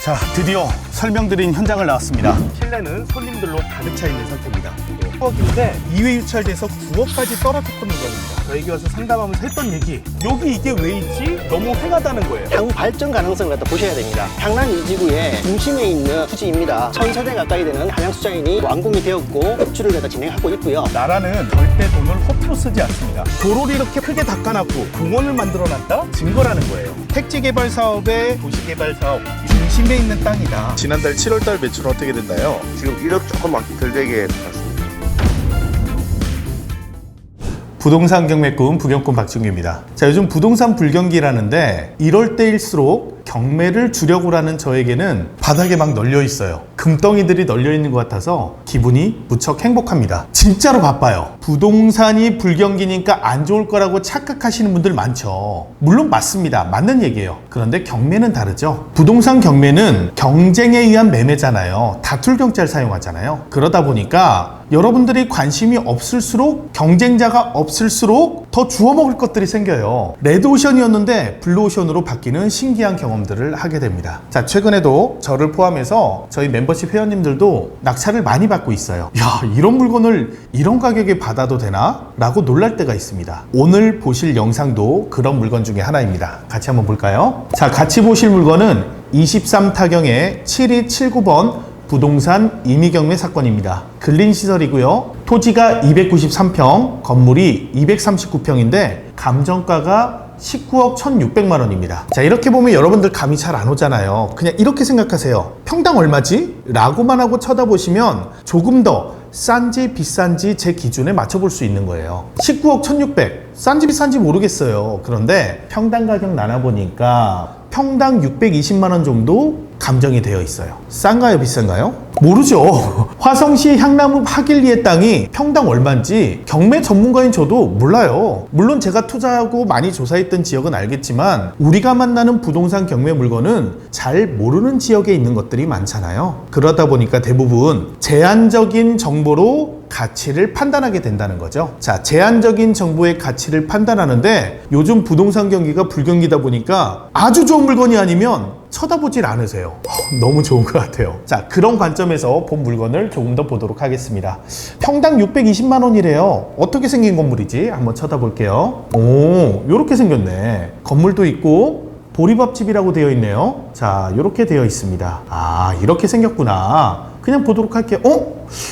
자, 드디어 설명드린 현장을 나왔습니다. 실내는 손님들로 가득 차 있는 상태입니다. 9억인데 2회 유찰돼서 9억까지 떨어졌던 물건입니다. 저에게 와서 상담하면서 했던 얘기, 여기 이게 왜 있지? 너무 횡하다는 거예요. 향후 발전 가능성을 갖다 보셔야 됩니다. 향남 이지구의 중심에 있는 투지입니다. 1000세대 가까이 되는 한양수자인이 완공이 되었고 입주를 갖다 진행하고 있고요. 나라는 절대 돈을 허투루 쓰지 않습니다. 도로를 이렇게 크게 닦아놨고 공원을 만들어놨다? 증거라는 거예요. 택지 개발 사업의 도시 개발 사업 중심에 있는 땅이다. 지난달 7월달 매출은 어떻게 됐나요? 지금 1억 조금 덜 되게 났습니다. 부동산 경매 꿈 부경꾼 박준규입니다. 자, 요즘 부동산 불경기라는데 이럴 때일수록 경매를 주려고 하는 저에게는 바닥에 막 널려 있어요. 금덩이들이 널려 있는 것 같아서 기분이 무척 행복합니다. 진짜로 바빠요. 부동산이 불경기니까 안 좋을 거라고 착각하시는 분들 많죠. 물론 맞습니다. 맞는 얘기예요. 그런데 경매는 다르죠. 부동산 경매는 경쟁에 의한 매매잖아요. 다툴 경자를 사용하잖아요. 그러다 보니까 여러분들이 관심이 없을수록, 경쟁자가 없을수록 더 주워먹을 것들이 생겨요. 레드오션이었는데 블루오션으로 바뀌는 신기한 경험들을 하게 됩니다. 자, 최근에도 저를 포함해서 저희 멤버십 회원님들도 낙찰을 많이 받고 있어요. 야, 이런 물건을 이런 가격에 받아도 되나? 라고 놀랄 때가 있습니다. 오늘 보실 영상도 그런 물건 중에 하나입니다. 같이 한번 볼까요? 자, 같이 보실 물건은 23타경의 7279번 부동산 임의경매 사건입니다. 근린시설이고요. 토지가 293평, 건물이 239평인데 감정가가 19억 1,600만 원입니다. 자, 이렇게 보면 여러분들 감이 잘 안 오잖아요. 그냥 이렇게 생각하세요. 평당 얼마지? 라고만 하고 쳐다보시면 조금 더 싼지 비싼지 제 기준에 맞춰볼 수 있는 거예요. 19억 1,600, 싼지 비싼지 모르겠어요. 그런데 평당 가격 나눠보니까 평당 620만 원 정도 감정이 되어 있어요. 싼가요, 비싼가요? 모르죠. 화성시 향나무 하길리의 땅이 평당 얼마인지 경매 전문가인 저도 몰라요. 물론 제가 투자하고 많이 조사했던 지역은 알겠지만 우리가 만나는 부동산 경매 물건은 잘 모르는 지역에 있는 것들이 많잖아요. 그러다 보니까 대부분 제한적인 정보로 가치를 판단하게 된다는 거죠. 자, 제한적인 정보의 가치를 판단하는데 요즘 부동산 경기가 불경기다 보니까 아주 좋은 물건이 아니면 쳐다보질 않으세요. 너무 좋은 것 같아요. 자, 그런 관점에서 본 물건을 조금 더 보도록 하겠습니다. 평당 620만 원이래요. 어떻게 생긴 건물이지? 한번 쳐다볼게요. 오, 요렇게 생겼네. 건물도 있고 보리밥집이라고 되어 있네요. 자, 요렇게 되어 있습니다. 아, 이렇게 생겼구나. 그냥 보도록 할게요.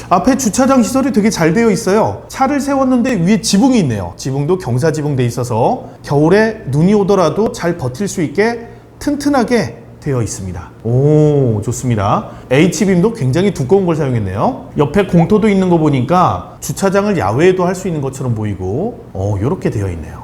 앞에 주차장 시설이 되게 잘 되어 있어요. 차를 세웠는데 위에 지붕이 있네요. 지붕도 경사지붕 돼 있어서 겨울에 눈이 오더라도 잘 버틸 수 있게 튼튼하게 되어 있습니다. 오, 좋습니다. H빔도 굉장히 두꺼운 걸 사용했네요. 옆에 공터도 있는 거 보니까 주차장을 야외에도 할 수 있는 것처럼 보이고 이렇게 되어 있네요.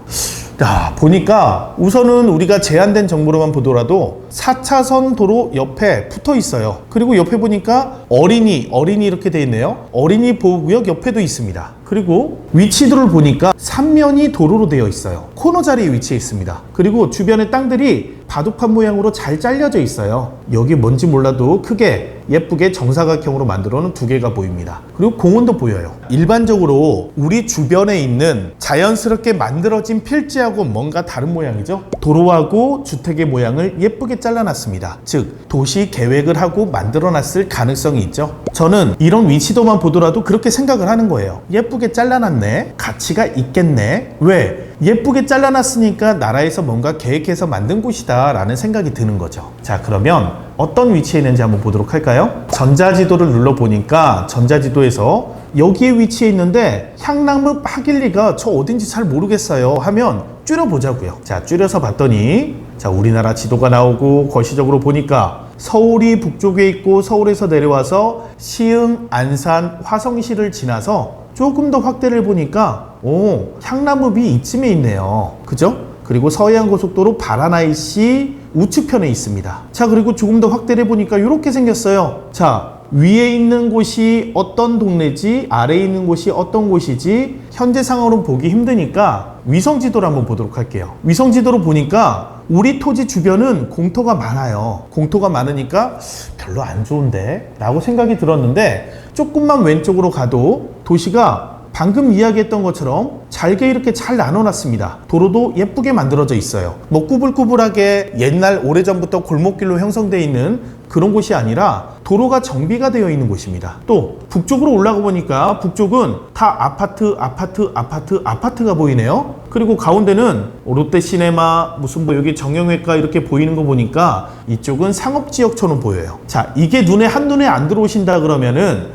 자, 보니까 우선은 우리가 제한된 정보로만 보더라도 4차선 도로 옆에 붙어 있어요. 그리고 옆에 보니까 어린이 이렇게 되어 있네요. 어린이 보호구역 옆에도 있습니다. 그리고 위치도를 보니까 3면이 도로로 되어 있어요. 코너 자리에 위치해 있습니다. 그리고 주변의 땅들이 바둑판 모양으로 잘 잘려져 있어요. 여기 뭔지 몰라도 크게 예쁘게 정사각형으로 만들어 놓은 두 개가 보입니다. 그리고 공원도 보여요. 일반적으로 우리 주변에 있는 자연스럽게 만들어진 필지하고 뭔가 다른 모양이죠. 도로하고 주택의 모양을 예쁘게 잘라놨습니다. 즉 도시 계획을 하고 만들어 놨을 가능성이 있죠. 저는 이런 위치도만 보더라도 그렇게 생각을 하는 거예요. 예쁘게 잘라놨네, 가치가 있겠네. 왜? 예쁘게 잘라놨으니까 나라에서 뭔가 계획해서 만든 곳이다 라는 생각이 드는 거죠. 자, 그러면 어떤 위치에 있는지 한번 보도록 할까요? 전자지도를 눌러보니까 전자지도에서 여기에 위치해 있는데 향나무 하길리가 저 어딘지 잘 모르겠어요 하면 줄여보자고요. 자, 줄여서 봤더니 자, 우리나라 지도가 나오고 거시적으로 보니까 서울이 북쪽에 있고 서울에서 내려와서 시흥, 안산, 화성시를 지나서 조금 더 확대를 보니까 향나무비 이쯤에 있네요. 그죠? 그리고 서해안고속도로 바라나이시 우측편에 있습니다. 자, 그리고 조금 더 확대를 해보니까 이렇게 생겼어요. 자, 위에 있는 곳이 어떤 동네지, 아래에 있는 곳이 어떤 곳이지 현재 상황으로 보기 힘드니까 위성지도를 한번 보도록 할게요. 위성지도로 보니까 우리 토지 주변은 공터가 많아요. 공터가 많으니까 별로 안 좋은데 라고 생각이 들었는데 조금만 왼쪽으로 가도 도시가 방금 이야기했던 것처럼 잘게 이렇게 잘 나눠놨습니다. 도로도 예쁘게 만들어져 있어요. 뭐 꾸불꾸불하게 옛날 오래전부터 골목길로 형성되어 있는 그런 곳이 아니라 도로가 정비가 되어 있는 곳입니다. 또 북쪽으로 올라가 보니까 북쪽은 다 아파트가 보이네요. 그리고 가운데는 롯데시네마, 무슨 뭐 여기 정형외과 이렇게 보이는 거 보니까 이쪽은 상업지역처럼 보여요. 자, 이게 한눈에 안 들어오신다 그러면은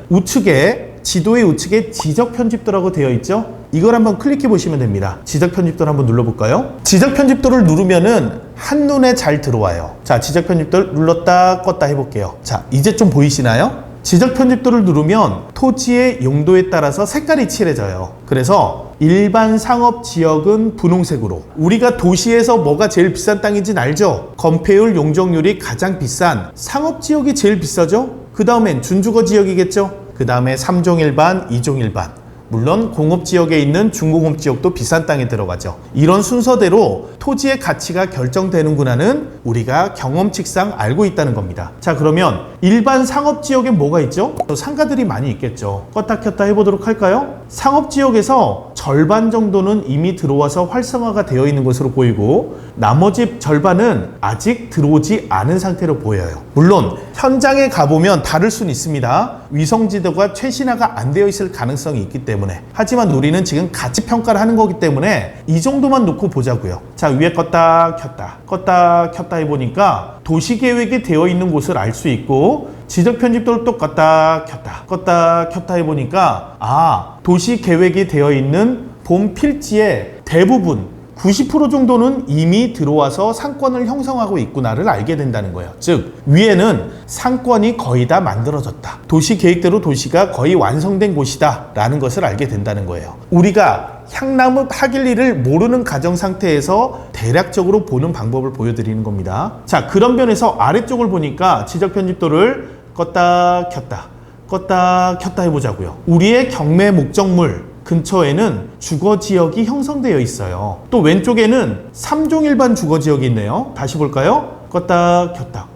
지도의 우측에 지적 편집도라고 되어 있죠? 이걸 한번 클릭해 보시면 됩니다. 지적 편집도를 한번 눌러볼까요? 지적 편집도를 누르면은 한눈에 잘 들어와요. 자, 지적 편집도를 눌렀다 껐다 해볼게요. 자, 이제 좀 보이시나요? 지적 편집도를 누르면 토지의 용도에 따라서 색깔이 칠해져요. 그래서 일반 상업 지역은 분홍색으로, 우리가 도시에서 뭐가 제일 비싼 땅인지는 알죠? 건폐율, 용적률이 가장 비싼 상업 지역이 제일 비싸죠? 그 다음엔 준주거 지역이겠죠? 그 다음에 3종 일반, 2종 일반, 물론 공업지역에 있는 중공업지역도 비싼 땅에 들어가죠. 이런 순서대로 토지의 가치가 결정되는구나는 우리가 경험칙상 알고 있다는 겁니다. 자, 그러면 일반 상업지역에 뭐가 있죠? 또 상가들이 많이 있겠죠. 껐다 켰다 해보도록 할까요? 상업지역에서 절반 정도는 이미 들어와서 활성화가 되어 있는 것으로 보이고, 나머지 절반은 아직 들어오지 않은 상태로 보여요. 물론 현장에 가보면 다를 수는 있습니다. 위성지도가 최신화가 안 되어 있을 가능성이 있기 때문에. 하지만 우리는 지금 가치 평가를 하는 거기 때문에 이 정도만 놓고 보자고요. 자, 위에 껐다 켰다 해보니까 도시계획이 되어 있는 곳을 알 수 있고, 지적 편집도를 또 껐다 켰다 해보니까 도시계획이 되어 있는 본 필지의 대부분 90% 정도는 이미 들어와서 상권을 형성하고 있구나를 알게 된다는 거예요. 즉, 위에는 상권이 거의 다 만들어졌다. 도시 계획대로 도시가 거의 완성된 곳이다 라는 것을 알게 된다는 거예요. 우리가 향나무 하길리를 모르는 가정 상태에서 대략적으로 보는 방법을 보여드리는 겁니다. 자, 그런 면에서 아래쪽을 보니까 지적 편집도를 껐다 켰다 해보자고요. 우리의 경매 목적물 근처에는 주거지역이 형성되어 있어요. 또 왼쪽에는 3종 일반 주거지역이 있네요. 다시 볼까요? 껐다 켰다.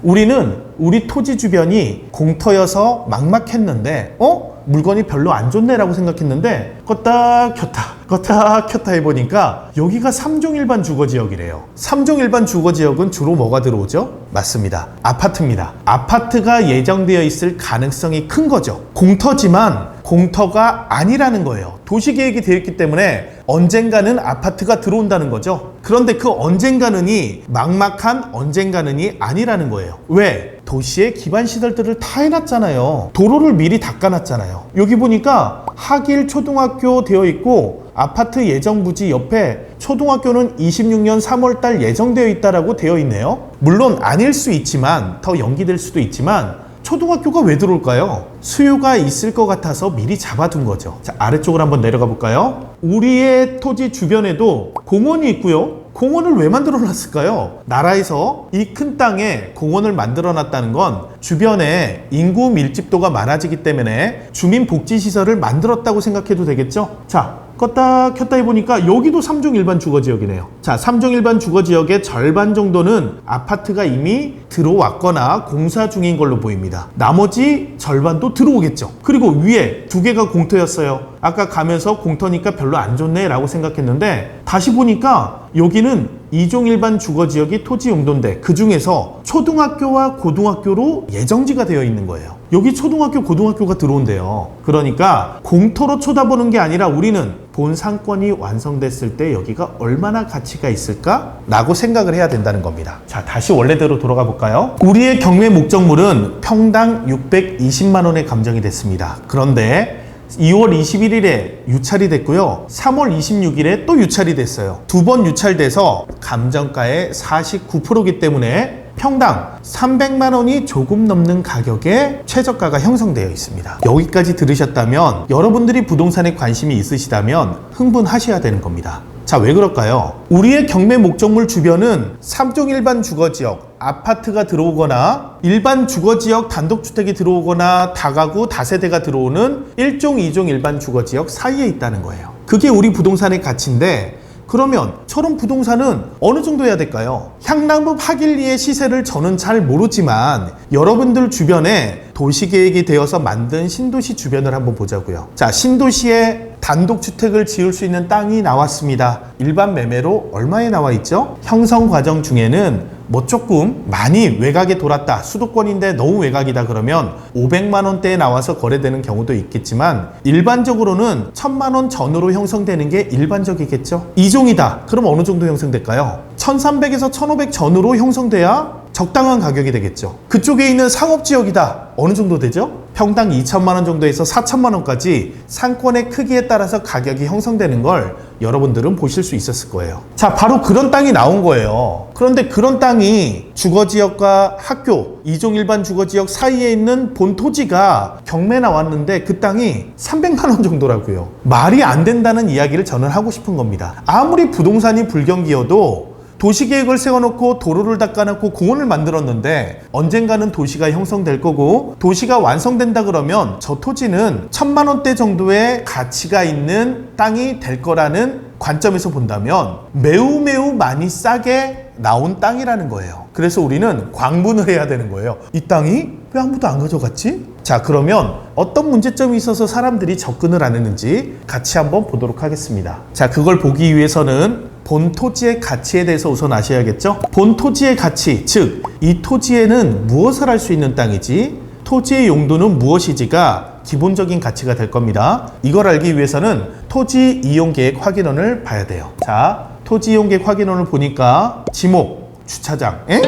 우리는 우리 토지 주변이 공터여서 막막했는데 물건이 별로 안 좋네라고 생각했는데 껐다 켰다 해보니까 여기가 3종 일반 주거지역이래요. 3종 일반 주거지역은 주로 뭐가 들어오죠? 맞습니다. 아파트입니다. 아파트가 예정되어 있을 가능성이 큰 거죠. 공터지만 공터가 아니라는 거예요. 도시계획이 되어 있기 때문에 언젠가는 아파트가 들어온다는 거죠. 그런데 그 언젠가는이 막막한 언젠가는이 아니라는 거예요. 왜? 도시의 기반 시설들을 다 해놨잖아요. 도로를 미리 닦아놨잖아요. 여기 보니까 하길 초등학교 되어 있고, 아파트 예정 부지 옆에 초등학교는 26년 3월달 예정되어 있다라고 되어 있네요. 물론 아닐 수 있지만, 더 연기될 수도 있지만, 초등학교가 왜 들어올까요? 수요가 있을 것 같아서 미리 잡아둔 거죠. 자, 아래쪽으로 한번 내려가 볼까요? 우리의 토지 주변에도 공원이 있고요. 공원을 왜 만들어 놨을까요? 나라에서 이 큰 땅에 공원을 만들어 놨다는 건 주변에 인구 밀집도가 많아지기 때문에 주민복지시설을 만들었다고 생각해도 되겠죠? 자, 껐다 켰다 해보니까 여기도 3종 일반 주거지역이네요. 자, 3종 일반 주거지역의 절반 정도는 아파트가 이미 들어왔거나 공사 중인 걸로 보입니다. 나머지 절반도 들어오겠죠. 그리고 위에 두 개가 공터였어요. 아까 가면서 공터니까 별로 안 좋네 라고 생각했는데, 다시 보니까 여기는 2종 일반 주거지역이 토지 용도인데 그 중에서 초등학교와 고등학교로 예정지가 되어 있는 거예요. 여기 초등학교, 고등학교가 들어온대요. 그러니까 공터로 쳐다보는 게 아니라 우리는 본 상권이 완성됐을 때 여기가 얼마나 가치가 있을까? 라고 생각을 해야 된다는 겁니다. 자, 다시 원래대로 돌아가 볼까요? 우리의 경매 목적물은 평당 620만 원에 감정이 됐습니다. 그런데 2월 21일에 유찰이 됐고요. 3월 26일에 또 유찰이 됐어요. 두 번 유찰돼서 감정가의 49%이기 때문에 평당 300만 원이 조금 넘는 가격에 최저가가 형성되어 있습니다. 여기까지 들으셨다면, 여러분들이 부동산에 관심이 있으시다면 흥분하셔야 되는 겁니다. 자, 왜 그럴까요? 우리의 경매 목적물 주변은 3종 일반 주거지역, 아파트가 들어오거나 일반 주거지역 단독주택이 들어오거나 다가구 다세대가 들어오는 1종, 2종 일반 주거지역 사이에 있다는 거예요. 그게 우리 부동산의 가치인데, 그러면 저런 부동산은 어느 정도 해야 될까요? 향나무 하길리의 시세를 저는 잘 모르지만 여러분들 주변에 도시계획이 되어서 만든 신도시 주변을 한번 보자고요. 자, 신도시에 단독주택을 지을 수 있는 땅이 나왔습니다. 일반 매매로 얼마에 나와 있죠? 형성 과정 중에는 뭐 조금 많이 외곽에 돌았다, 수도권인데 너무 외곽이다 그러면 500만 원대에 나와서 거래되는 경우도 있겠지만 일반적으로는 1000만 원 전후로 형성되는 게 일반적이겠죠. 2종이다 그럼 어느 정도 형성될까요? 1300에서 1500 전후로 형성돼야 적당한 가격이 되겠죠. 그쪽에 있는 상업지역이다 어느 정도 되죠? 평당 2천만 원 정도에서 4천만 원까지 상권의 크기에 따라서 가격이 형성되는 걸 여러분들은 보실 수 있었을 거예요. 자, 바로 그런 땅이 나온 거예요. 그런데 그런 땅이 주거지역과 학교, 2종 일반 주거지역 사이에 있는 본 토지가 경매 나왔는데 그 땅이 300만 원 정도라고요. 말이 안 된다는 이야기를 저는 하고 싶은 겁니다. 아무리 부동산이 불경기여도 도시계획을 세워놓고 도로를 닦아놓고 공원을 만들었는데 언젠가는 도시가 형성될 거고 도시가 완성된다 그러면 저 토지는 1000만 원대 정도의 가치가 있는 땅이 될 거라는 관점에서 본다면 매우 많이 싸게 나온 땅이라는 거예요. 그래서 우리는 광분을 해야 되는 거예요. 이 땅이 왜 아무도 안 가져갔지? 자, 그러면 어떤 문제점이 있어서 사람들이 접근을 안 했는지 같이 한번 보도록 하겠습니다. 자, 그걸 보기 위해서는 본 토지의 가치에 대해서 우선 아셔야겠죠? 본 토지의 가치, 즉 이 토지에는 무엇을 할 수 있는 땅이지, 토지의 용도는 무엇이지가 기본적인 가치가 될 겁니다. 이걸 알기 위해서는 토지 이용계획 확인원을 봐야 돼요. 자, 토지 이용계획 확인원을 보니까 지목, 주차장. 에?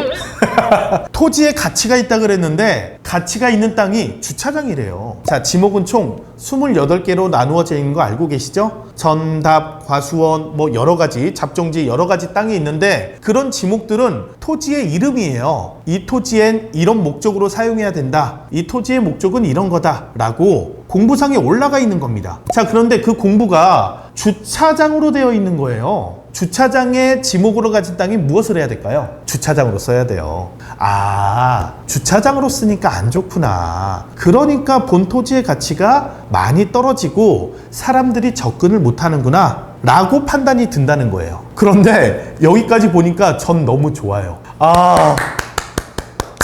토지에 가치가 있다 그랬는데 가치가 있는 땅이 주차장이래요. 자, 지목은 총 28개로 나누어져 있는 거 알고 계시죠? 전답, 과수원, 뭐 여러가지 잡종지 여러가지 땅이 있는데 그런 지목들은 토지의 이름이에요. 이 토지엔 이런 목적으로 사용해야 된다, 이 토지의 목적은 이런 거다 라고 공부상에 올라가 있는 겁니다. 자, 그런데 그 공부가 주차장으로 되어 있는 거예요. 주차장의 지목으로 가진 땅이 무엇을 해야 될까요? 주차장으로 써야 돼요. 아, 주차장으로 쓰니까 안 좋구나. 그러니까 본 토지의 가치가 많이 떨어지고 사람들이 접근을 못 하는구나 라고 판단이 든다는 거예요. 그런데 여기까지 보니까 전 너무 좋아요. 아,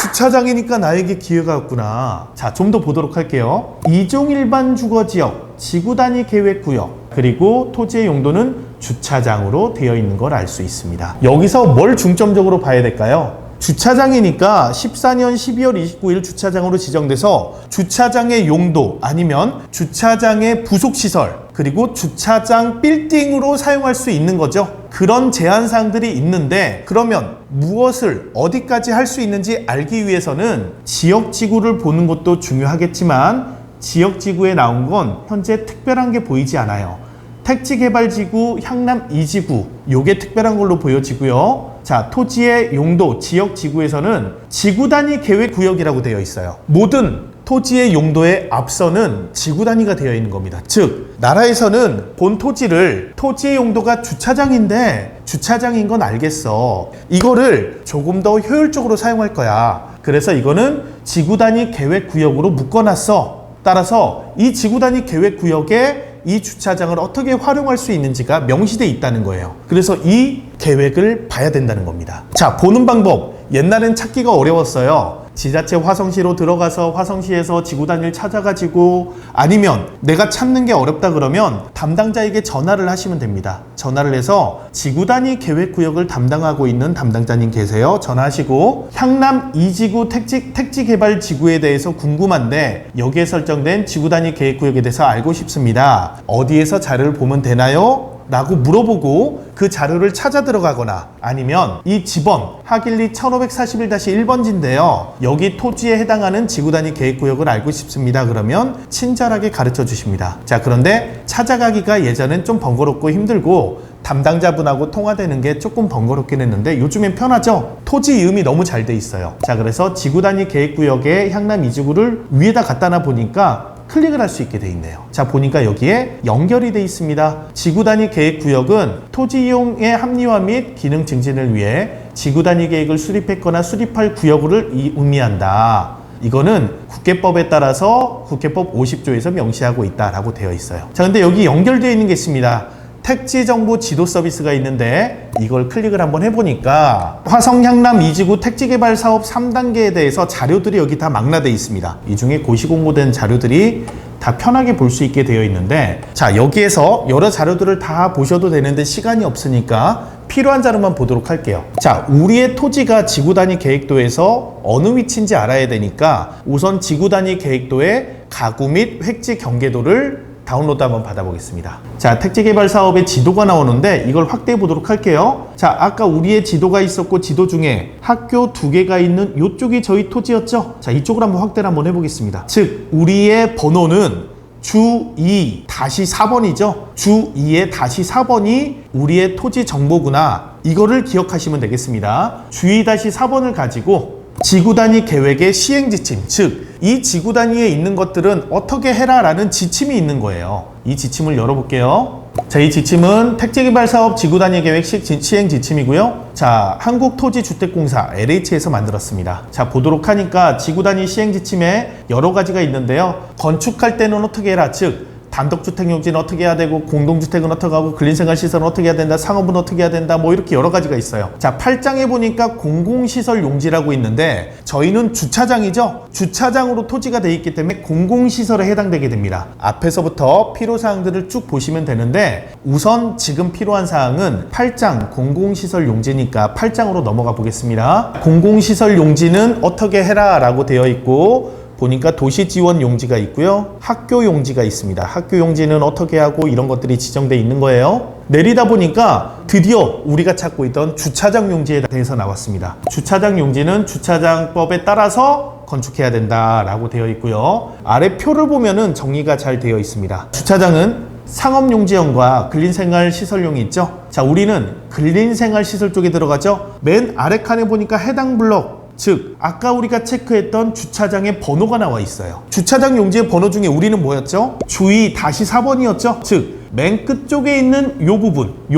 주차장이니까 나에게 기회가 없구나. 자, 좀 더 보도록 할게요. 2종 일반 주거지역, 지구단위 계획구역, 그리고 토지의 용도는 주차장으로 되어 있는 걸 알 수 있습니다. 여기서 뭘 중점적으로 봐야 될까요? 주차장이니까 14년 12월 29일 주차장으로 지정돼서 주차장의 용도 아니면 주차장의 부속시설 그리고 주차장 빌딩으로 사용할 수 있는 거죠. 그런 제한사항들이 있는데 그러면 무엇을 어디까지 할 수 있는지 알기 위해서는 지역지구를 보는 것도 중요하겠지만 지역지구에 나온 건 현재 특별한 게 보이지 않아요. 택지개발지구 향남 2지구 요게 특별한 걸로 보여지고요. 자, 토지의 용도 지역지구에서는 지구단위 계획구역이라고 되어 있어요. 모든 토지의 용도에 앞서는 지구단위가 되어 있는 겁니다. 즉 나라에서는 본 토지를 토지의 용도가 주차장인데 주차장인 건 알겠어, 이거를 조금 더 효율적으로 사용할 거야, 그래서 이거는 지구단위 계획구역으로 묶어놨어. 따라서 이 지구단위 계획구역에 이 주차장을 어떻게 활용할 수 있는지가 명시되어 있다는 거예요. 그래서 이 계획을 봐야 된다는 겁니다. 자, 보는 방법, 옛날엔 찾기가 어려웠어요. 지자체 화성시로 들어가서 화성시에서 지구단위를 찾아가지고, 아니면 내가 찾는 게 어렵다 그러면 담당자에게 전화를 하시면 됩니다. 전화를 해서 지구단위 계획구역을 담당하고 있는 담당자님 계세요, 전화하시고 향남 2지구 택지개발지구에 대해서 궁금한데 여기에 설정된 지구단위 계획구역에 대해서 알고 싶습니다, 어디에서 자료를 보면 되나요? 라고 물어보고 그 자료를 찾아 들어가거나, 아니면 이 지번 하길리 1541-1번지인데요 여기 토지에 해당하는 지구단위 계획구역을 알고 싶습니다 그러면 친절하게 가르쳐 주십니다. 자, 그런데 찾아가기가 예전엔 좀 번거롭고 힘들고 담당자분하고 통화되는 게 조금 번거롭긴 했는데 요즘엔 편하죠. 토지 이음이 너무 잘 돼 있어요. 자, 그래서 지구단위 계획구역에 향남 2지구를 위에다 갖다 놔 보니까 클릭을 할 수 있게 돼 있네요. 자, 보니까 여기에 연결이 돼 있습니다. 지구단위 계획구역은 토지 이용의 합리화 및 기능 증진을 위해 지구단위 계획을 수립했거나 수립할 구역을 의미한다. 이거는 국회법에 따라서 국회법 50조에서 명시하고 있다라고 되어 있어요. 자, 근데 여기 연결되어 있는 게 있습니다. 택지정보 지도 서비스가 있는데 이걸 클릭을 한번 해보니까 화성 향남 2지구 택지개발 사업 3단계에 대해서 자료들이 여기 다 망라되어 있습니다. 이 중에 고시공고된 자료들이 다 편하게 볼 수 있게 되어 있는데, 자, 여기에서 여러 자료들을 다 보셔도 되는데 시간이 없으니까 필요한 자료만 보도록 할게요. 자, 우리의 토지가 지구 단위 계획도에서 어느 위치인지 알아야 되니까 우선 지구 단위 계획도의 가구 및 획지 경계도를 다운로드 한번 받아보겠습니다. 자, 택지개발 사업의 지도가 나오는데 이걸 확대해 보도록 할게요. 자, 아까 우리의 지도가 있었고 지도 중에 학교 2개가 있는 이쪽이 저희 토지였죠? 자, 이쪽을 한번 확대를 한번 해보겠습니다. 즉, 우리의 번호는 주 2-4번이죠. 주 2의 -4번이 우리의 토지 정보구나. 이거를 기억하시면 되겠습니다. 주 2-4번을 가지고 지구 단위 계획의 시행 지침, 즉 이 지구 단위에 있는 것들은 어떻게 해라 라는 지침이 있는 거예요. 이 지침을 열어볼게요. 자, 이 지침은 택지개발사업 지구 단위 계획 시행 지침이고요. 자, 한국토지주택공사 LH에서 만들었습니다. 자, 보도록 하니까 지구 단위 시행 지침에 여러 가지가 있는데요. 건축할 때는 어떻게 해라, 즉 단독주택 용지는 어떻게 해야 되고, 공동주택은 어떻게 하고, 근린생활시설은 어떻게 해야 된다, 상업은 어떻게 해야 된다, 뭐 이렇게 여러 가지가 있어요. 자, 8장에 보니까 공공시설 용지라고 있는데 저희는 주차장이죠. 주차장으로 토지가 돼 있기 때문에 공공시설에 해당되게 됩니다. 앞에서부터 필요사항들을 쭉 보시면 되는데 우선 지금 필요한 사항은 8장 공공시설 용지니까 8장으로 넘어가 보겠습니다. 공공시설 용지는 어떻게 해라 라고 되어 있고, 보니까 도시지원 용지가 있고요. 학교 용지가 있습니다. 학교 용지는 어떻게 하고 이런 것들이 지정되어 있는 거예요. 내리다 보니까 드디어 우리가 찾고 있던 주차장 용지에 대해서 나왔습니다. 주차장 용지는 주차장법에 따라서 건축해야 된다라고 되어 있고요. 아래 표를 보면은 정리가 잘 되어 있습니다. 주차장은 상업용지형과 근린생활시설용이 있죠. 자, 우리는 근린생활시설 쪽에 들어가죠. 맨 아래 칸에 보니까 해당 블록, 즉 아까 우리가 체크했던 주차장의 번호가 나와 있어요. 주차장 용지의 번호 중에 우리는 뭐였죠? 주의 -4번이었죠. 즉 맨 끝쪽에 있는 요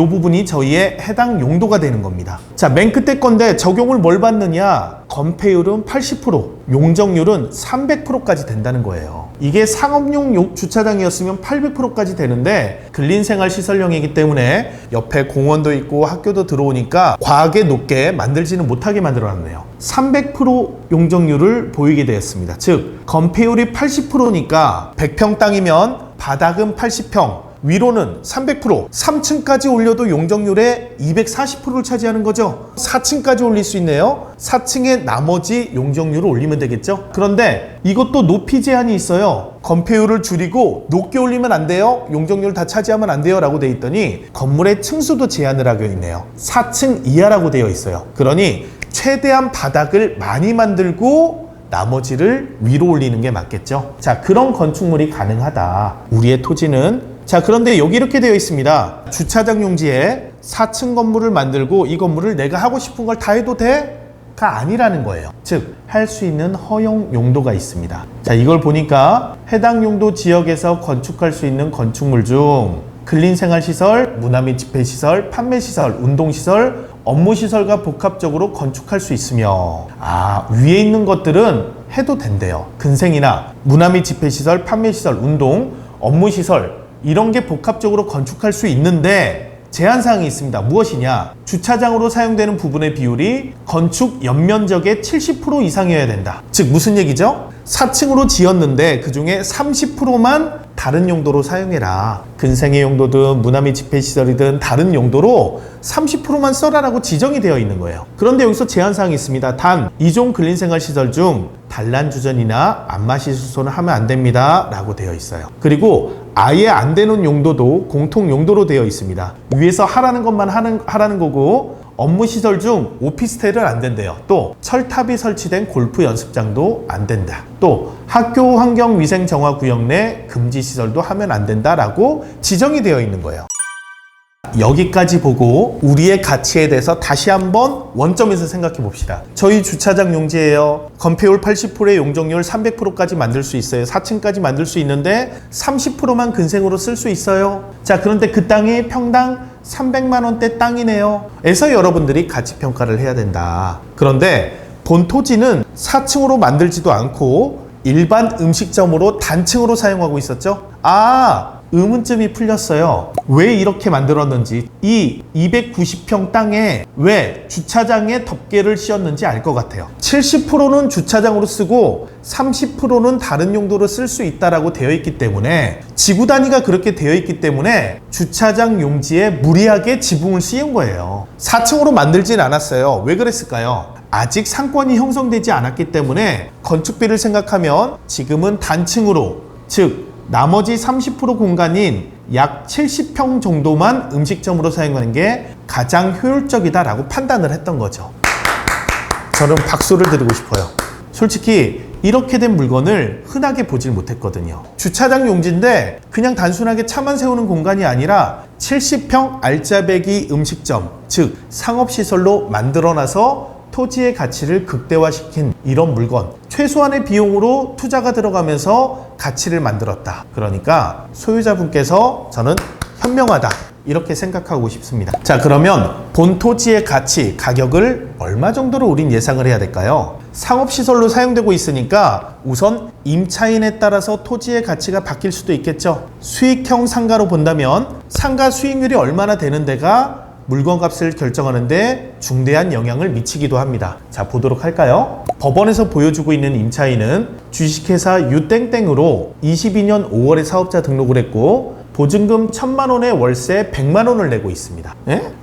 부분이 저희의 해당 용도가 되는 겁니다. 자, 맨 끝에 건데 적용을 뭘 받느냐? 건폐율은 80%, 용적률은 300%까지 된다는 거예요. 이게 상업용 주차장이었으면 800%까지 되는데 근린생활시설용이기 때문에 옆에 공원도 있고 학교도 들어오니까 과하게 높게 만들지는 못하게 만들어놨네요. 300% 용적률을 보이게 되었습니다. 즉 건폐율이 80%니까 100평 땅이면 바닥은 80평, 위로는 300%, 3층까지 올려도 용적률의 240%를 차지하는 거죠. 4층까지 올릴 수 있네요. 4층에 나머지 용적률을 올리면 되겠죠. 그런데 이것도 높이 제한이 있어요. 건폐율을 줄이고 높게 올리면 안 돼요. 용적률 다 차지하면 안 돼요 라고 돼 있더니 건물의 층수도 제한을 하고 있네요. 4층 이하라고 되어 있어요. 그러니 최대한 바닥을 많이 만들고 나머지를 위로 올리는 게 맞겠죠. 자, 그런 건축물이 가능하다. 우리의 토지는. 자, 그런데 여기 이렇게 되어 있습니다. 주차장 용지에 4층 건물을 만들고 이 건물을 내가 하고 싶은 걸 다 해도 돼? 가 아니라는 거예요. 즉, 할 수 있는 허용 용도가 있습니다. 자, 이걸 보니까 해당 용도 지역에서 건축할 수 있는 건축물 중 근린생활시설, 문화 및 집회시설, 판매시설, 운동시설, 업무시설과 복합적으로 건축할 수 있으며, 위에 있는 것들은 해도 된대요. 근생이나 문화 및 집회시설, 판매시설, 운동, 업무시설 이런 게 복합적으로 건축할 수 있는데 제한사항이 있습니다. 무엇이냐? 주차장으로 사용되는 부분의 비율이 건축 연면적의 70% 이상이어야 된다. 즉 무슨 얘기죠? 4층으로 지었는데 그 중에 30%만 다른 용도로 사용해라. 근생의 용도든 문화 및 집회시설이든 다른 용도로 30%만 써라라고 지정이 되어 있는 거예요. 그런데 여기서 제한사항이 있습니다. 단, 이종 근린생활시설 중 단란주전이나 안마시설소는 하면 안 됩니다 라고 되어 있어요. 그리고 아예 안 되는 용도도 공통 용도로 되어 있습니다. 위에서 하라는 것만 하라는 거고, 업무시설 중 오피스텔은 안 된대요. 또 철탑이 설치된 골프 연습장도 안 된다. 또 학교 환경위생 정화 구역 내 금지시설도 하면 안 된다라고 지정이 되어 있는 거예요. 여기까지 보고 우리의 가치에 대해서 다시 한번 원점에서 생각해 봅시다. 저희 주차장 용지예요. 건폐율 80%의 용적률 300%까지 만들 수 있어요. 4층까지 만들 수 있는데 30%만 근생으로 쓸 수 있어요. 자, 그런데 그 땅이 평당 300만 원대 땅이네요. 에서 여러분들이 가치평가를 해야 된다. 그런데 본 토지는 4층으로 만들지도 않고 일반 음식점으로 단층으로 사용하고 있었죠. 의문점이 풀렸어요. 왜 이렇게 만들었는지, 이 290평 땅에 왜 주차장에 덮개를 씌웠는지 알 것 같아요. 70%는 주차장으로 쓰고 30%는 다른 용도로 쓸 수 있다라고 되어 있기 때문에, 지구 단위가 그렇게 되어 있기 때문에 주차장 용지에 무리하게 지붕을 씌운 거예요. 4층으로 만들진 않았어요. 왜 그랬을까요? 아직 상권이 형성되지 않았기 때문에 건축비를 생각하면 지금은 단층으로, 즉 나머지 30% 공간인 약 70평 정도만 음식점으로 사용하는 게 가장 효율적이다라고 판단을 했던 거죠. 저는 박수를 드리고 싶어요. 솔직히 이렇게 된 물건을 흔하게 보질 못했거든요. 주차장 용지인데 그냥 단순하게 차만 세우는 공간이 아니라 70평 알짜배기 음식점, 즉 상업시설로 만들어놔서 토지의 가치를 극대화시킨 이런 물건, 최소한의 비용으로 투자가 들어가면서 가치를 만들었다. 그러니까 소유자분께서 저는 현명하다, 이렇게 생각하고 싶습니다. 자, 그러면 본 토지의 가치, 가격을 얼마 정도로 우린 예상을 해야 될까요? 상업시설로 사용되고 있으니까 우선 임차인에 따라서 토지의 가치가 바뀔 수도 있겠죠. 수익형 상가로 본다면 상가 수익률이 얼마나 되는 데가 물건값을 결정하는데 중대한 영향을 미치기도 합니다. 자, 보도록 할까요? 법원에서 보여주고 있는 임차인은 주식회사 유땡땡으로 22년 5월에 사업자 등록을 했고 보증금 1,000만 원에 월세 100만 원을 내고 있습니다.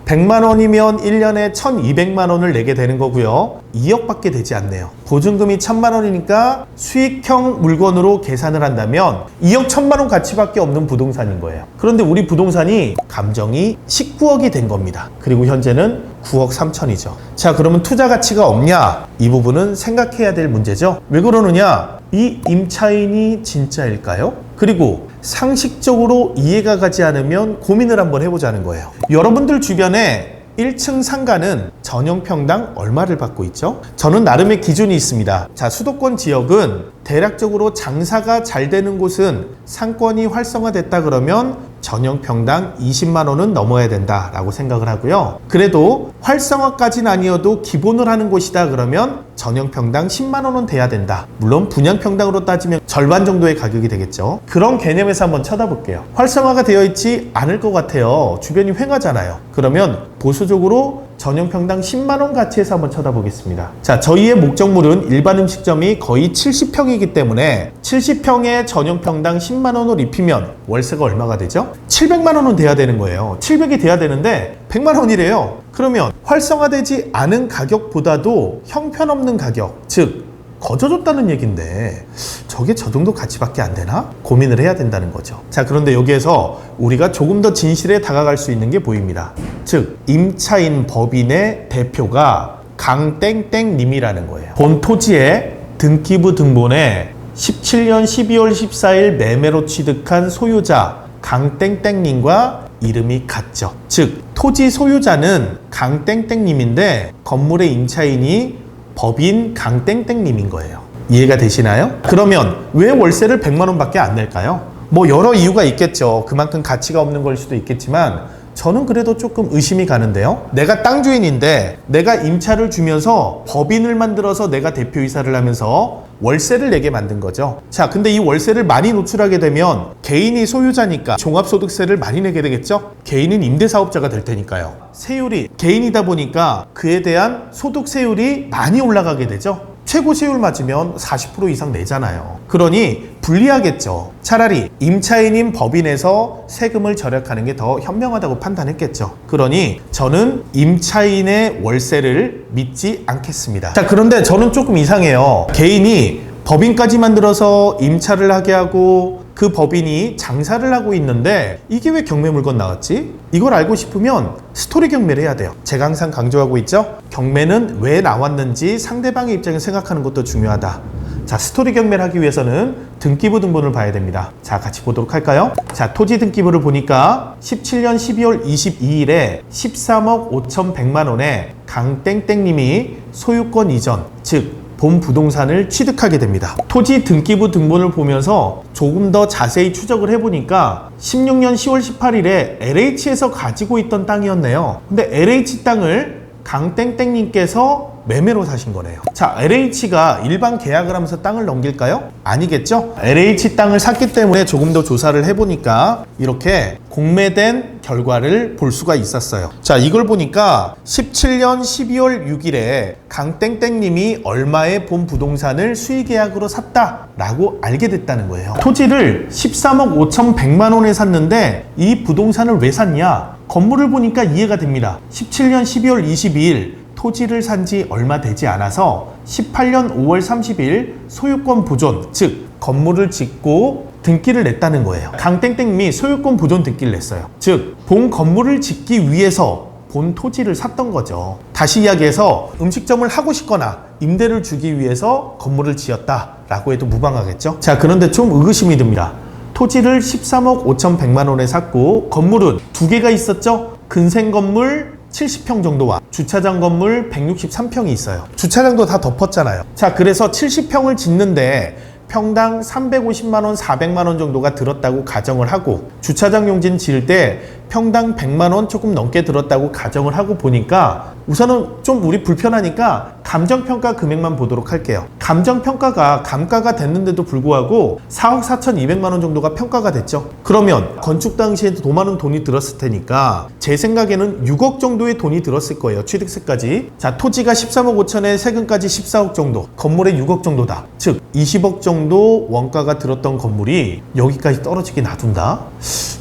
100만 원이면 1년에 1,200만 원을 내게 되는 거고요. 2억밖에 되지 않네요. 보증금이 1,000만 원이니까 수익형 물건으로 계산을 한다면 2억 1,000만 원 가치밖에 없는 부동산인 거예요. 그런데 우리 부동산이 감정이 19억이 된 겁니다. 그리고 현재는 9억 3천이죠. 자, 그러면 투자 가치가 없냐? 이 부분은 생각해야 될 문제죠. 왜 그러느냐? 이 임차인이 진짜일까요? 그리고 상식적으로 이해가 가지 않으면 고민을 한번 해보자는 거예요. 여러분들 주변에 1층 상가는 전용평당 얼마를 받고 있죠? 저는 나름의 기준이 있습니다. 자, 수도권 지역은 대략적으로 장사가 잘 되는 곳은 상권이 활성화됐다 그러면 전용평당 20만 원은 넘어야 된다라고 생각을 하고요. 그래도 활성화까지는 아니어도 기본을 하는 곳이다 그러면 전용평당 10만 원은 돼야 된다. 물론 분양평당으로 따지면 절반 정도의 가격이 되겠죠. 그런 개념에서 한번 쳐다볼게요. 활성화가 되어 있지 않을 것 같아요. 주변이 휑하잖아요. 그러면 보수적으로 전용평당 10만 원 가치에서 한번 쳐다보겠습니다. 자, 저희의 목적물은 일반 음식점이 거의 70평이기 때문에 70평에 전용평당 10만 원을 입히면 월세가 얼마가 되죠? 700만 원은 돼야 되는 거예요. 700이 돼야 되는데 100만 원이래요. 그러면 활성화되지 않은 가격보다도 형편없는 가격, 즉 거저줬다는 얘긴데 저게 저 정도 가치밖에 안 되나? 고민을 해야 된다는 거죠. 자, 그런데 여기에서 우리가 조금 더 진실에 다가갈 수 있는 게 보입니다. 즉 임차인 법인의 대표가 강땡땡님이라는 거예요. 본 토지의 등기부 등본에 17년 12월 14일 매매로 취득한 소유자 강땡땡님과 이름이 같죠. 즉 토지 소유자는 강땡땡님인데 건물의 임차인이 법인 강땡땡님인 거예요. 이해가 되시나요? 그러면 왜 월세를 100만 원밖에 안 낼까요? 뭐 여러 이유가 있겠죠. 그만큼 가치가 없는 걸 수도 있겠지만 저는 그래도 조금 의심이 가는데요. 내가 땅 주인인데 내가 임차를 주면서 법인을 만들어서 내가 대표이사를 하면서 월세를 내게 만든 거죠. 자, 근데 이 월세를 많이 노출하게 되면 개인이 소유자니까 종합소득세를 많이 내게 되겠죠. 개인은 임대사업자가 될 테니까요. 세율이 개인이다 보니까 그에 대한 소득세율이 많이 올라가게 되죠. 최고 세율 맞으면 40% 이상 내잖아요. 그러니 불리하겠죠. 차라리 임차인인 법인에서 세금을 절약하는 게 더 현명하다고 판단했겠죠. 그러니 저는 임차인의 월세를 믿지 않겠습니다. 자, 그런데 저는 조금 이상해요. 개인이 법인까지 만들어서 임차를 하게 하고 그 법인이 장사를 하고 있는데 이게 왜 경매 물건 나왔지? 이걸 알고 싶으면 스토리 경매를 해야 돼요. 제가 항상 강조하고 있죠. 경매는 왜 나왔는지 상대방의 입장에서 생각하는 것도 중요하다. 자, 스토리 경매를 하기 위해서는 등기부 등본을 봐야 됩니다. 자, 같이 보도록 할까요? 자, 토지 등기부를 보니까 17년 12월 22일에 13억 5,100만 원에 강땡땡님이 소유권 이전, 즉 본 부동산을 취득하게 됩니다. 토지 등기부 등본을 보면서 조금 더 자세히 추적을 해보니까 16년 10월 18일에 LH에서 가지고 있던 땅이었네요. 근데 LH 땅을 강땡땡님께서 매매로 사신 거네요. 자, LH가 일반 계약을 하면서 땅을 넘길까요? 아니겠죠? LH 땅을 샀기 때문에 조금 더 조사를 해보니까 이렇게 공매된 결과를 볼 수가 있었어요. 자, 이걸 보니까 17년 12월 6일에 강땡땡님이 얼마의 본 부동산을 수의계약으로 샀다라고 알게 됐다는 거예요. 토지를 13억 5,100만 원에 샀는데 이 부동산을 왜 샀냐? 건물을 보니까 이해가 됩니다. 17년 12월 22일 토지를 산 지 얼마 되지 않아서 18년 5월 30일 소유권 보존, 즉 건물을 짓고 등기를 냈다는 거예요. 강땡땡님이 소유권 보존 등기를 냈어요. 즉 본 건물을 짓기 위해서 본 토지를 샀던 거죠. 다시 이야기해서 음식점을 하고 싶거나 임대를 주기 위해서 건물을 지었다라고 해도 무방하겠죠. 자, 그런데 좀 의구심이 듭니다. 토지를 13억 5,100만 원에 샀고 건물은 두 개가 있었죠. 근생 건물 70평 정도와 주차장 건물 163평이 있어요. 주차장도 다 덮었잖아요. 자, 그래서 70평을 짓는데 평당 350만 원, 400만 원 정도가 들었다고 가정을 하고 주차장 용지는 지을 때 평당 100만 원 조금 넘게 들었다고 가정을 하고 보니까 우선은 좀 우리 불편하니까 감정평가 금액만 보도록 할게요. 감정평가가 감가가 됐는데도 불구하고 4억 4,200만 원 정도가 평가가 됐죠. 그러면 건축 당시에도 더 많은 돈이 들었을 테니까 제 생각에는 6억 정도의 돈이 들었을 거예요. 취득세까지. 자, 토지가 13억 5천에 세금까지 14억 정도, 건물에 6억 정도다. 즉 20억 정도 원가가 들었던 건물이 여기까지 떨어지게 놔둔다?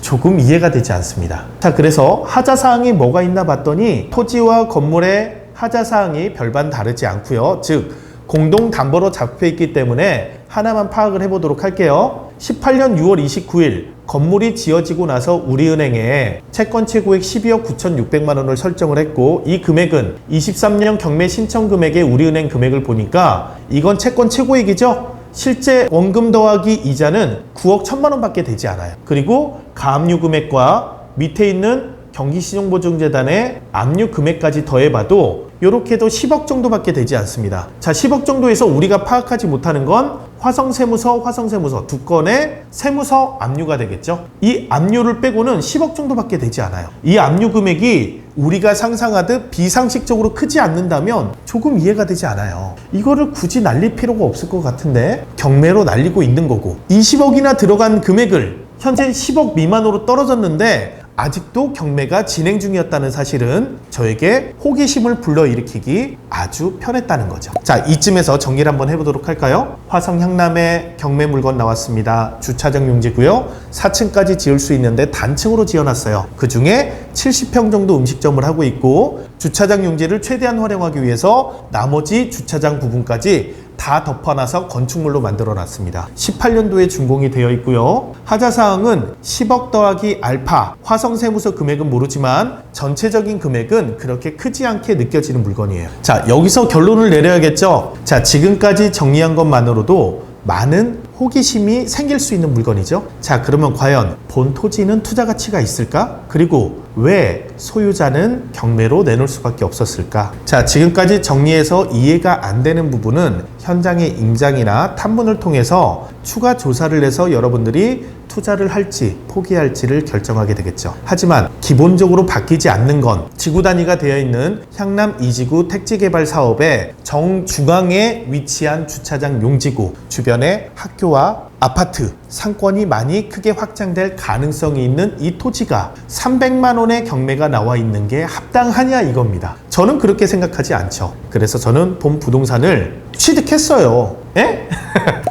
조금 이해가 되지 않습니다. 자, 그래서 하자사항이 뭐가 있나 봤더니 토지와 건물의 하자사항이 별반 다르지 않고요. 즉 공동담보로 잡혀 있기 때문에 하나만 파악을 해보도록 할게요. 18년 6월 29일 건물이 지어지고 나서 우리은행에 채권 최고액 12억 9,600만 원을 설정을 했고 이 금액은 23년 경매 신청 금액의 우리은행 금액을 보니까 이건 채권 최고액이죠. 실제 원금 더하기 이자는 9억 1,000만 원밖에 되지 않아요. 그리고 가압류 금액과 밑에 있는 경기신용보증재단의 압류 금액까지 더해봐도 이렇게도 10억 정도밖에 되지 않습니다. 자, 10억 정도에서 우리가 파악하지 못하는 건 화성세무서 두 건의 세무서 압류가 되겠죠. 이 압류를 빼고는 10억 정도밖에 되지 않아요. 이 압류 금액이 우리가 상상하듯 비상식적으로 크지 않는다면 조금 이해가 되지 않아요. 이거를 굳이 날릴 필요가 없을 것 같은데 경매로 날리고 있는 거고 20억이나 들어간 금액을 현재 10억 미만으로 떨어졌는데 아직도 경매가 진행 중이었다는 사실은 저에게 호기심을 불러일으키기 아주 편했다는 거죠. 자, 이쯤에서 정리를 한번 해보도록 할까요? 화성 향남에 경매 물건 나왔습니다. 주차장 용지고요. 4층까지 지을 수 있는데 단층으로 지어놨어요. 그 중에 70평 정도 음식점을 하고 있고 주차장 용지를 최대한 활용하기 위해서 나머지 주차장 부분까지 다 덮어놔서 건축물로 만들어 놨습니다. 18년도에 준공이 되어 있고요. 하자사항은 10억 더하기 알파, 화성세무서 금액은 모르지만 전체적인 금액은 그렇게 크지 않게 느껴지는 물건이에요. 자, 여기서 결론을 내려야겠죠. 자, 지금까지 정리한 것만으로도 많은 호기심이 생길 수 있는 물건이죠. 자, 그러면 과연 본 토지는 투자 가치가 있을까? 그리고 왜 소유자는 경매로 내놓을 수밖에 없었을까? 자, 지금까지 정리해서 이해가 안 되는 부분은 현장의 임장이나 탐문을 통해서 추가 조사를 해서 여러분들이 투자를 할지 포기할지를 결정하게 되겠죠. 하지만 기본적으로 바뀌지 않는 건 지구 단위가 되어 있는 향남 2지구 택지개발 사업의 정중앙에 위치한 주차장 용지구 주변에 학교와 아파트, 상권이 많이 크게 확장될 가능성이 있는 이 토지가 300만 원의 경매가 나와 있는 게 합당하냐 이겁니다. 저는 그렇게 생각하지 않죠. 그래서 저는 본 부동산을 취득했어요. 에?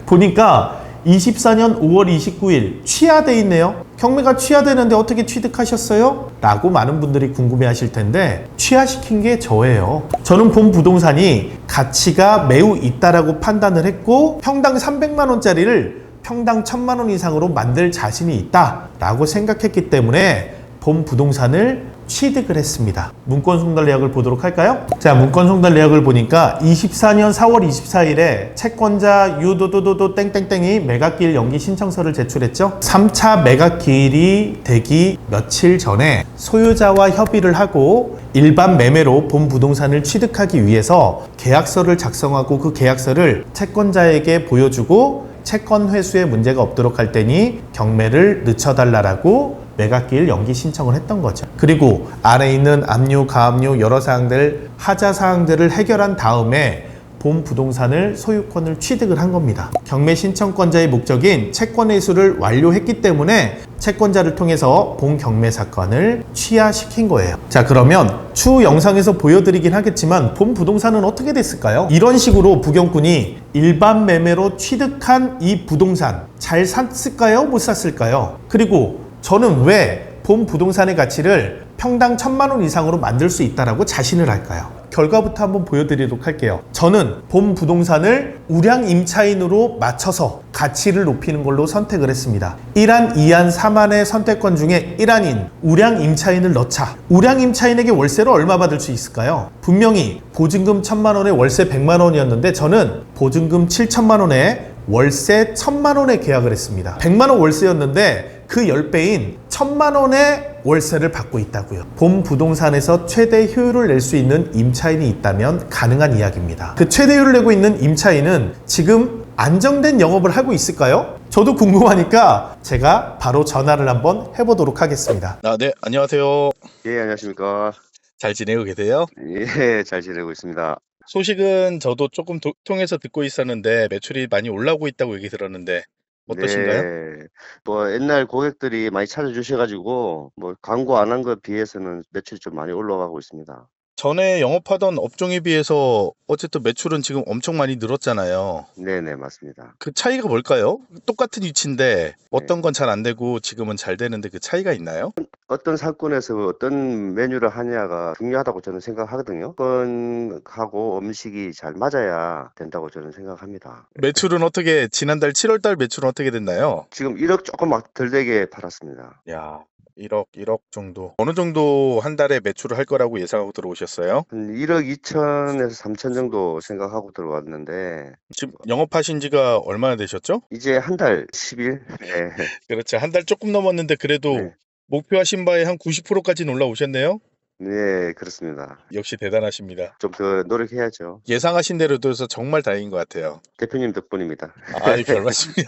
보니까 24년 5월 29일 취하돼 있네요. 경매가 취하되는데 어떻게 취득하셨어요? 라고 많은 분들이 궁금해 하실 텐데 취하시킨 게 저예요. 저는 본 부동산이 가치가 매우 있다라고 판단을 했고 평당 300만 원짜리를 평당 1,000만 원 이상으로 만들 자신이 있다라고 생각했기 때문에 본 부동산을 취득을 했습니다. 문건 송달 내역을 보도록 할까요? 자, 문건 송달 내역을 보니까 24년 4월 24일에 채권자 유도도도도 땡땡땡이 매각기일 연기 신청서를 제출했죠. 3차 매각기일이 되기 며칠 전에 소유자와 협의를 하고 일반 매매로 본 부동산을 취득하기 위해서 계약서를 작성하고 그 계약서를 채권자에게 보여주고 채권 회수에 문제가 없도록 할 테니 경매를 늦춰달라고 매각기일 연기 신청을 했던 거죠. 그리고 아래에 있는 압류, 가압류 여러 사항들, 하자 사항들을 해결한 다음에 본 부동산을 소유권을 취득을 한 겁니다. 경매 신청권자의 목적인 채권 회수를 완료했기 때문에 채권자를 통해서 본 경매 사건을 취하시킨 거예요. 자, 그러면 추후 영상에서 보여드리긴 하겠지만 본 부동산은 어떻게 됐을까요? 이런 식으로 부경꾼이 일반 매매로 취득한 이 부동산 잘 샀을까요? 못 샀을까요? 그리고 저는 왜 본 부동산의 가치를 평당 1,000만 원 이상으로 만들 수 있다라고 자신을 할까요? 결과부터 한번 보여드리도록 할게요. 저는 본 부동산을 우량 임차인으로 맞춰서 가치를 높이는 걸로 선택을 했습니다. 1안, 2안, 3안의 선택권 중에 1안인 우량 임차인을 넣자. 우량 임차인에게 월세를 얼마 받을 수 있을까요? 분명히 보증금 1,000만 원에 월세 100만 원이었는데 저는 보증금 7천만 원에 월세 1,000만 원에 계약을 했습니다. 100만 원 월세였는데 그 10배인 1,000만 원의 월세를 받고 있다고요. 본 부동산에서 최대 효율을 낼 수 있는 임차인이 있다면 가능한 이야기입니다. 그 최대 효율을 내고 있는 임차인은 지금 안정된 영업을 하고 있을까요? 저도 궁금하니까 제가 바로 전화를 한번 해보도록 하겠습니다. 네, 안녕하세요. 예, 안녕하십니까. 잘 지내고 계세요? 예, 잘 지내고 있습니다. 소식은 저도 조금 통해서 듣고 있었는데 매출이 많이 올라오고 있다고 얘기 들었는데 어떠신가요? 네. 뭐 옛날 고객들이 많이 찾아주셔가지고 뭐 광고 안 한 것에 비해서는 매출이 좀 많이 올라가고 있습니다. 전에 영업하던 업종에 비해서 어쨌든 매출은 지금 엄청 많이 늘었잖아요. 네네, 맞습니다. 그 차이가 뭘까요? 똑같은 위치인데 어떤 건 잘 안 되고 지금은 잘 되는데 그 차이가 있나요? 어떤 사건에서 어떤 메뉴를 하냐가 중요하다고 저는 생각하거든요. 사건하고 음식이 잘 맞아야 된다고 저는 생각합니다. 매출은 어떻게 지난달 7월 달 매출은 어떻게 됐나요? 지금 1억 조금 막 덜 되게 팔았습니다. 야, 1억 정도. 어느 정도 한 달에 매출을 할 거라고 예상하고 들어오셨어요? 한 1억 2천에서 3천 정도 생각하고 들어왔는데 지금 영업하신 지가 얼마나 되셨죠? 이제 한 달 10일? 네. 그렇죠. 한 달 조금 넘었는데 그래도 네. 목표하신 바에 한 90%까지는 올라오셨네요? 네, 그렇습니다. 역시 대단하십니다. 좀 더 노력해야죠. 예상하신 대로 돼서 정말 다행인 것 같아요. 대표님 덕분입니다. 아이, 별 말씀이요.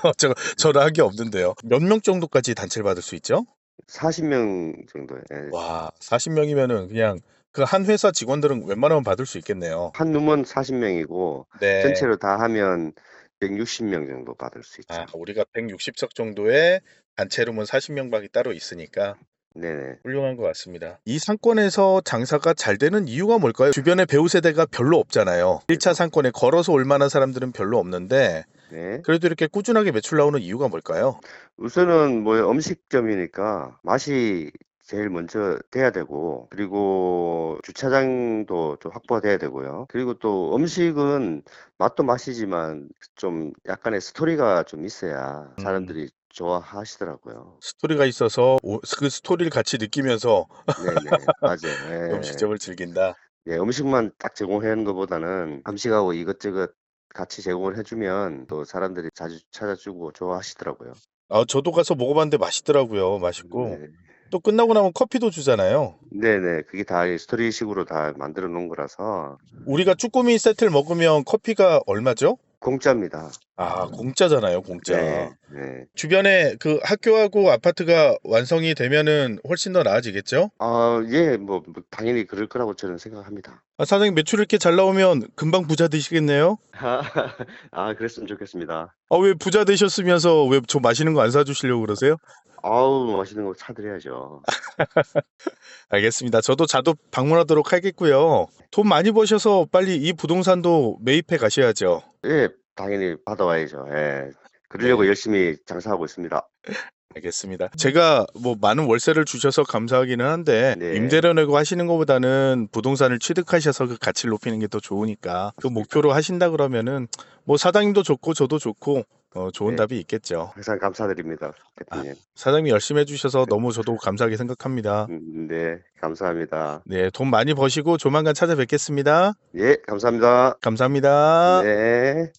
저는 한 게 없는데요. 몇 명 정도까지 단체를 받을 수 있죠? 40명 정도. 예. 와, 40명이면은 그냥 그 한 회사 직원들은 웬만하면 받을 수 있겠네요. 한 룸은 40명이고 네. 전체로 다 하면 160명 정도 받을 수 있죠. 우리가 160석 정도의 단체룸은 40명밖에 따로 있으니까 네네. 훌륭한 것 같습니다. 이 상권에서 장사가 잘 되는 이유가 뭘까요? 주변에 배우 세대가 별로 없잖아요. 1차 상권에 걸어서 올 만한 사람들은 별로 없는데 네. 그래도 이렇게 꾸준하게 매출 나오는 이유가 뭘까요? 우선은 뭐 음식점이니까 맛이 제일 먼저 돼야 되고, 그리고 주차장도 좀 확보가 돼야 되고요. 그리고 또 음식은 맛도 맛이지만 좀 약간의 스토리가 좀 있어야 사람들이 좋아하시더라고요. 스토리가 있어서 그 스토리를 같이 느끼면서 네네, 맞아요. 예. 음식점을 즐긴다. 예, 음식만 딱 제공하는 것보다는 음식하고 이것저것 같이 제공을 해주면 또 사람들이 자주 찾아주고 좋아하시더라고요. 저도 가서 먹어봤는데 맛있더라고요. 맛있고. 네. 또 끝나고 나면 커피도 주잖아요. 네네, 그게 다 스토리식으로 다 만들어 놓은 거라서 우리가 쭈꾸미 세트를 먹으면 커피가 얼마죠? 공짜입니다. 공짜잖아요, 공짜. 네, 네. 주변에 그 학교하고 아파트가 완성이 되면은 훨씬 더 나아지겠죠? 예, 뭐 당연히 그럴 거라고 저는 생각합니다. 사장님 매출 이렇게 잘 나오면 금방 부자 되시겠네요? 그랬으면 좋겠습니다. 왜 부자 되셨으면서 왜 저 맛있는 거 안 사주시려고 그러세요? 아우, 맛있는 거 사드려야죠. 알겠습니다. 저도 자주 방문하도록 하겠고요. 돈 많이 버셔서 빨리 이 부동산도 매입해 가셔야죠. 예, 당연히 받아와야죠. 예. 그러려고 열심히 장사하고 있습니다. 알겠습니다. 제가 뭐 많은 월세를 주셔서 감사하기는 한데 네. 임대료 내고 하시는 것보다는 부동산을 취득하셔서 그 가치를 높이는 게 더 좋으니까 그 목표로 하신다 그러면은 뭐 사장님도 좋고 저도 좋고 좋은 네. 답이 있겠죠. 항상 감사드립니다, 대표님. 사장님이 열심히 해주셔서 너무 저도 감사하게 생각합니다. 네, 감사합니다. 네, 돈 많이 버시고 조만간 찾아뵙겠습니다. 예, 감사합니다. 감사합니다. 네.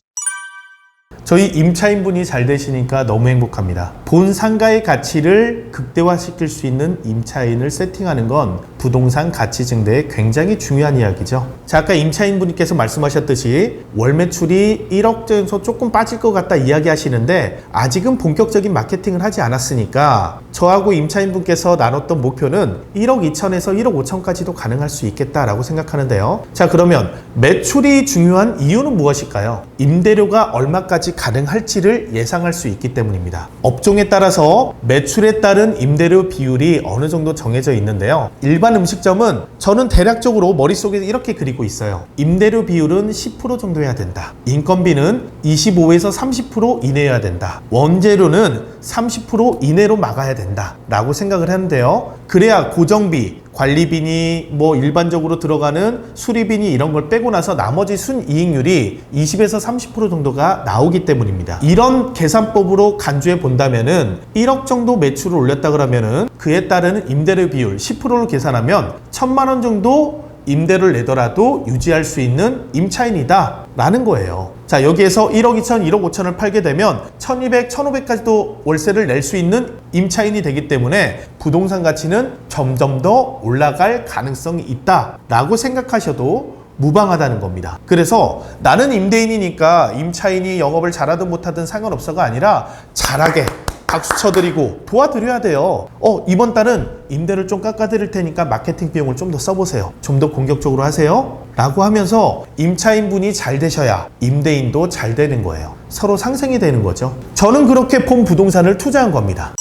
저희 임차인분이 잘 되시니까 너무 행복합니다. 본 상가의 가치를 극대화시킬 수 있는 임차인을 세팅하는 건 부동산 가치 증대에 굉장히 중요한 이야기죠. 자, 아까 임차인 분께서 말씀하셨듯이 월 매출이 1억 정도 조금 빠질 것 같다 이야기하시는데 아직은 본격적인 마케팅을 하지 않았으니까 저하고 임차인 분께서 나눴던 목표는 1억 2천에서 1억 5천까지도 가능할 수 있겠다라고 생각하는데요. 자, 그러면 매출이 중요한 이유는 무엇일까요? 임대료가 얼마까지 가능할지를 예상할 수 있기 때문입니다. 업종에 따라서 매출에 따른 임대료 비율이 어느 정도 정해져 있는데요. 일반 음식점은 저는 대략적으로 머릿속에 이렇게 그리고 있어요. 임대료 비율은 10% 정도 해야 된다. 인건비는 25에서 30% 이내여야 된다. 원재료는 30% 이내로 막아야 된다 라고 생각을 하는데요. 그래야 고정비, 관리비니 뭐 일반적으로 들어가는 수리비니 이런 걸 빼고 나서 나머지 순이익률이 20에서 30% 정도가 나오기 때문입니다. 이런 계산법으로 간주해 본다면은 1억 정도 매출을 올렸다 그러면은 그에 따른 임대료 비율 10%를 계산하면 1,000만 원 정도 임대를 내더라도 유지할 수 있는 임차인이다 라는 거예요. 자, 여기에서 1억 2천, 1억 5천을 팔게 되면 1,200, 1,500까지도 월세를 낼 수 있는 임차인이 되기 때문에 부동산 가치는 점점 더 올라갈 가능성이 있다 라고 생각하셔도 무방하다는 겁니다. 그래서 나는 임대인이니까 임차인이 영업을 잘하든 못하든 상관없어가 아니라 잘하게 박수 쳐드리고 도와드려야 돼요. 이번 달은 임대를 좀 깎아드릴 테니까 마케팅 비용을 좀 더 써보세요. 좀 더 공격적으로 하세요. 라고 하면서 임차인분이 잘 되셔야 임대인도 잘 되는 거예요. 서로 상생이 되는 거죠. 저는 그렇게 본 부동산을 투자한 겁니다.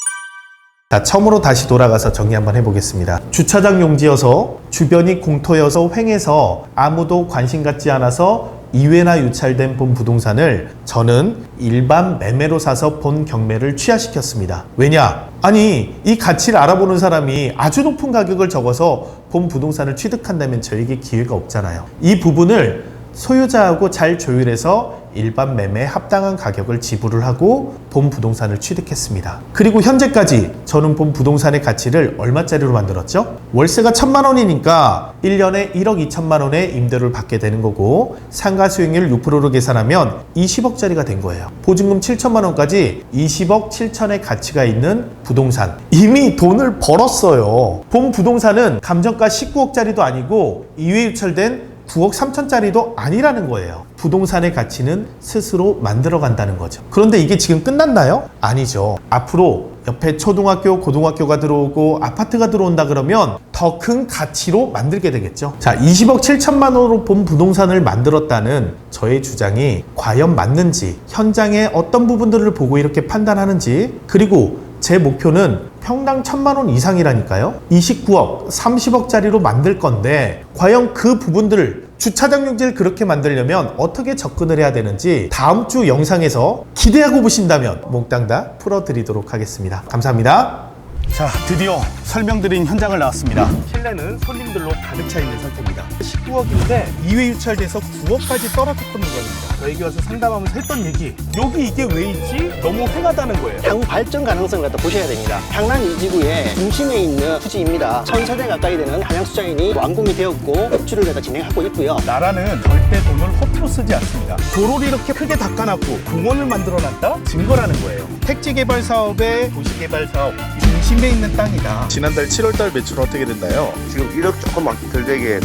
자, 처음으로 다시 돌아가서 정리 한번 해보겠습니다. 주차장 용지여서 주변이 공터여서 횡해서 아무도 관심 갖지 않아서 2회나 유찰된 본 부동산을 저는 일반 매매로 사서 본 경매를 취하시켰습니다. 왜냐? 아니, 이 가치를 알아보는 사람이 아주 높은 가격을 적어서 본 부동산을 취득한다면 저에게 기회가 없잖아요. 이 부분을 소유자하고 잘 조율해서 일반 매매에 합당한 가격을 지불을 하고 본 부동산을 취득했습니다. 그리고 현재까지 저는 본 부동산의 가치를 얼마짜리로 만들었죠? 월세가 1,000만 원이니까 1년에 1억 2천만 원의 임대료를 받게 되는 거고 상가 수익률 6%로 계산하면 20억짜리가 된 거예요. 보증금 7천만 원까지 20억 7천의 가치가 있는 부동산. 이미 돈을 벌었어요. 본 부동산은 감정가 19억짜리도 아니고 2회 유찰된 9억 3천짜리도 아니라는 거예요. 부동산의 가치는 스스로 만들어간다는 거죠. 그런데 이게 지금 끝났나요? 아니죠. 앞으로 옆에 초등학교, 고등학교가 들어오고 아파트가 들어온다 그러면 더 큰 가치로 만들게 되겠죠. 자, 20억 7천만 원으로 본 부동산을 만들었다는 저의 주장이 과연 맞는지, 현장의 어떤 부분들을 보고 이렇게 판단하는지, 그리고 제 목표는 평당 1,000만 원 이상이라니까요. 29억, 30억짜리로 만들 건데 과연 그 부분들을 주차장 용지를 그렇게 만들려면 어떻게 접근을 해야 되는지 다음 주 영상에서 기대하고 보신다면 몽땅 다 풀어드리도록 하겠습니다. 감사합니다. 자, 드디어 설명드린 현장을 나왔습니다. 실내는 손님들로 가득 차 있는 상태입니다. 19억인데 2회 유찰돼서 9억까지 떨어졌던 물건입니다. 저에게 와서 상담하면서 했던 얘기, 여기 이게 왜 있지? 너무 횡하다는 거예요. 향후 발전 가능성을 갖다 보셔야 됩니다. 강남 이지구의 중심에 있는 부지입니다. 1,000세대 가까이 되는 한양수자인이 완공이 되었고 입주를 갖다 진행하고 있고요. 나라는 절대 돈을 허투루 쓰지 않습니다. 도로를 이렇게 크게 닦아놨고 공원을 만들어놨다? 증거라는 거예요. 택지 개발 사업에 도시 개발 사업, 중심에 있는 땅이다. 지난달 7월달 매출은 어떻게 됐나요? 지금 1억 조금 막 덜 되게